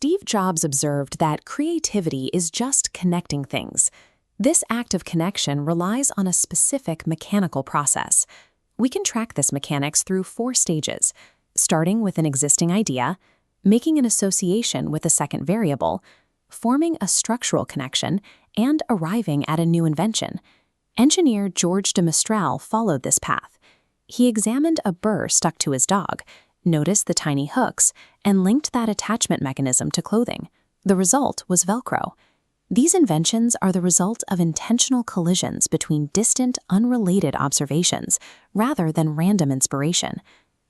Steve Jobs observed that creativity is just connecting things. This act of connection relies on a specific mechanical process. We can track this mechanics through 4 stages, starting with an existing idea, making an association with a second variable, forming a structural connection, and arriving at a new invention. Engineer George de Mestral followed this path. He examined a burr stuck to his dog, noticed the tiny hooks, and linked that attachment mechanism to clothing. The result was Velcro. These inventions are the result of intentional collisions between distant, unrelated observations, rather than random inspiration.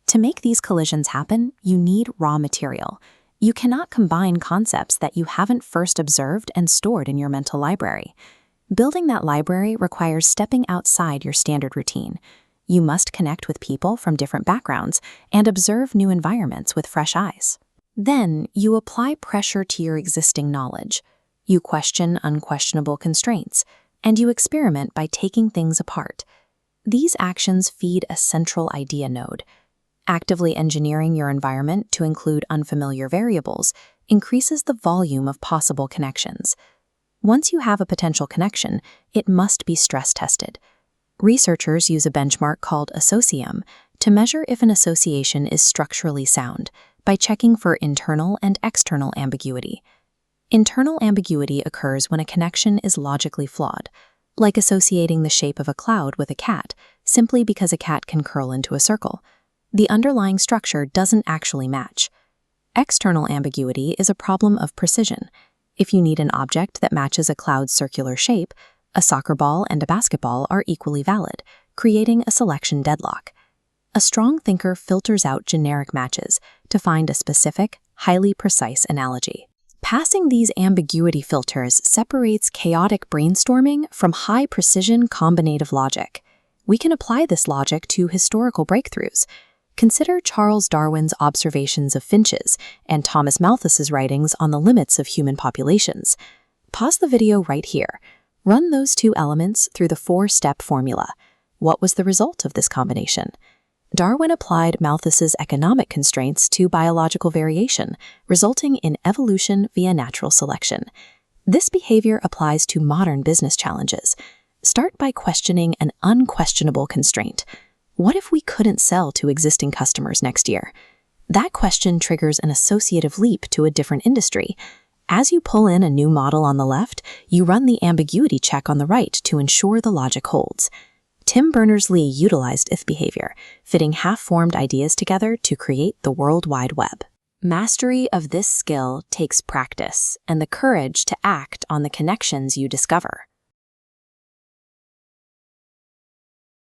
To make these collisions happen, you need raw material. You cannot combine concepts that you haven't first observed and stored in your mental library. Building that library requires stepping outside your standard routine. You must connect with people from different backgrounds and observe new environments with fresh eyes. Then, you apply pressure to your existing knowledge. You question unquestionable constraints, and you experiment by taking things apart. These actions feed a central idea node. Actively engineering your environment to include unfamiliar variables increases the volume of possible connections. Once you have a potential connection, it must be stress-tested. Researchers use a benchmark called Associative to measure if an association is structurally sound by checking for internal and external ambiguity. Internal ambiguity occurs when a connection is logically flawed, like associating the shape of a cloud with a cat simply because a cat can curl into a circle. The underlying structure doesn't actually match. External ambiguity is a problem of precision. If you need an object that matches a cloud's circular shape, a soccer ball and a basketball are equally valid, creating a selection deadlock. A strong thinker filters out generic matches to find a specific, highly precise analogy. Passing these ambiguity filters separates chaotic brainstorming from high-precision combinative logic. We can apply this logic to historical breakthroughs. Consider Charles Darwin's observations of finches and Thomas Malthus's writings on the limits of human populations. Pause the video right here. Run those 2 elements through the 4-step formula. What was the result of this combination? Darwin applied Malthus's economic constraints to biological variation, resulting in evolution via natural selection. This behavior applies to modern business challenges. Start by questioning an unquestionable constraint. What if we couldn't sell to existing customers next year? That question triggers an associative leap to a different industry. As you pull in a new model on the left, you run the ambiguity check on the right to ensure the logic holds. Tim Berners-Lee utilized this behavior, fitting half-formed ideas together to create the World Wide Web. Mastery of this skill takes practice and the courage to act on the connections you discover.